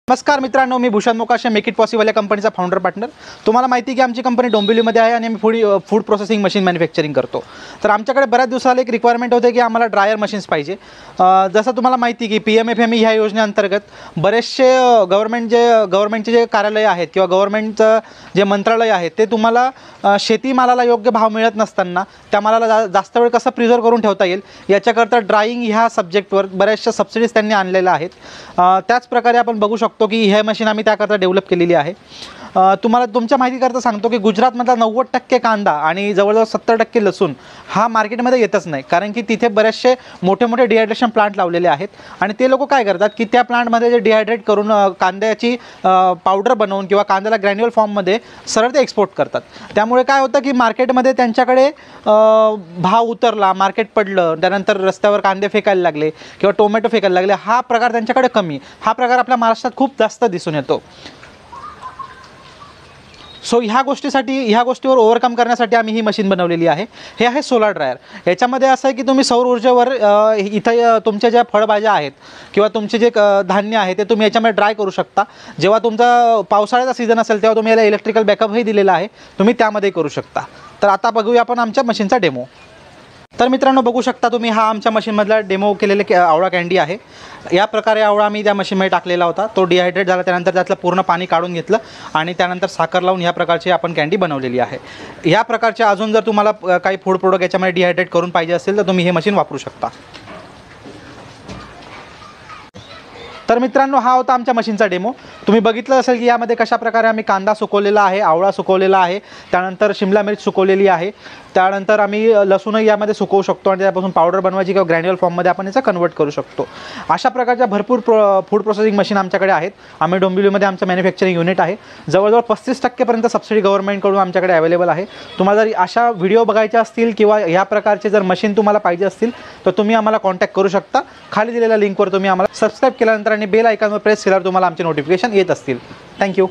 नमस्कार मित्रांनो, मी Bhushan Mokashe, make it possible या कंपनीचा फाउंडर पार्टनर। तुम्हाला माहिती आहे की आमची कंपनी डोंबिवलीमध्ये आहे आणि आम्ही फूड प्रोसेसिंग मशीन मॅन्युफॅक्चरिंग करतो। तर आमच्याकडे बऱ्याच दिवसाला एक रिक्वायरमेंट होते की आम्हाला ड्रायर मशीन्स पाहिजे। जसं तुम्हाला माहिती आहे की PMFME ह्या योजनेअंतर्गत बरेचसे गव्हर्नमेंटचे जे कार्यालय आहेत किंवा गव्हर्नमेंटचं जे मंत्रालय आहे ते तुम्हाला शेतीमालाला योग्य भाव मिळत नसताना त्या मालाला जास्त वेळ कसं प्रिझर्व करून ठेवता येईल याच्याकरता ड्रायिंग ह्या सब्जेक्टवर बऱ्याचशा सबसिडीज त्यांनी आणलेल्या आहेत। त्याच प्रकारे आपण बघू शकतो की हे मशीन आम्ही त्याकरता डेव्हलप केलेली आहे। तुम्हाला तुमच्या माहितीकरता सांगतो की गुजरातमधला 90% कांदा आणि जवळजवळ 70% लसूण हा मार्केटमध्ये येतच नाही, कारण की तिथे बरेचसे मोठे मोठे डिहायड्रेशन प्लांट लावलेले आहेत आणि ते लोक काय करतात की त्या प्लांटमध्ये जे डिहायड्रेट करून कांद्याची पावडर बनवून किंवा कांद्याला ग्रॅन्युअल फॉर्ममध्ये सरळ ते एक्सपोर्ट करतात। त्यामुळे काय होतं की मार्केटमध्ये त्यांच्याकडे भाव उतरला, मार्केट पडलं, त्यानंतर रस्त्यावर कांदे फेकायला लागले किंवा टोमॅटो फेकायला लागले, हा प्रकार त्यांच्याकडे कमी, हा प्रकार आपल्या महाराष्ट्रात खूप जास्त दिसून येतो। सो ह्या गोष्टीवर ओव्हरकम करण्यासाठी आम्ही ही मशीन बनवलेली आहे। हे आहे सोलार ड्रायर। याच्यामध्ये असं आहे की तुम्ही सौर ऊर्जेवर इथं तुमच्या ज्या फळभाज्या आहेत किंवा तुमचे जे धान्य आहे ते तुम्ही याच्यामध्ये ड्राय करू शकता। जेव्हा तुमचा पावसाळ्याचा सीझन असेल तेव्हा तुम्ही याला इलेक्ट्रिकल बॅकअपही दिलेला आहे, तुम्ही त्यामध्ये करू शकता। तर आता बघूया आपण आमच्या मशीनचा डेमो। तर मित्रांनो, बघू शकता तुम्ही हा आमच्या मशीनमधला डेमो केलेले आवळा कँडी आहे। या प्रकारे आवळा मी त्या मशीनमध्ये टाकलेला होता, तो डिहायड्रेट झाला, त्यानंतर त्यातलं पूर्ण पाणी काढून घेतलं आणि त्यानंतर साखर लावून ह्या प्रकारची आपण कँडी बनवलेली आहे। ह्या प्रकारच्या अजून जर तुम्हाला काही फूड प्रोडक्ट याच्यामध्ये डिहायड्रेट करून पाहिजे असेल तर तुम्ही हे मशीन वापरू शकता। तर मित्रांनो, हा होता आमच्या मशीनचा डेमो। तुम्ही बघितलं असेल की यामध्ये कशा प्रकारे आम्ही कांदा सुकवलेला आहे, आवळा सुकवलेला आहे, त्यानंतर शिमला मिरच सुकवलेली आहे, त्यानंतर आम्ही लसूणही यामध्ये सुकवू शकतो आणि त्यापासून पावडर बनवायची किंवा ग्रॅन्युअल फॉर्ममध्ये आपण याचा कन्वर्ट करू शकतो। अशा प्रकारच्या भरपूर फूड प्रोसेसिंग मशीन आमच्याकडे आहेत। आम्ही डोंबिवलीमध्ये आमचं मॅन्युफॅक्चरिंग युनिट आहे। जवळजवळ 35% सबसिडी गव्हर्नमेंटकडून आमच्याकडे अवेलेबल आहे। तुम्हाला जर अशा व्हिडिओ बघायचे असतील किंवा ह्या प्रकारचे जर मशीन तुम्हाला पाहिजे असतील तर तुम्ही आम्हाला कॉन्टॅक्ट करू शकता। खाली दिलेल्या लिंकवर तुम्ही आम्हाला सबस्क्राईब केल्यानंतर आणि बेल आयकॉनवर प्रेस केल्यावर तुम्हाला आमचे नोटिफिकेशन येत असतील। थँक्यू।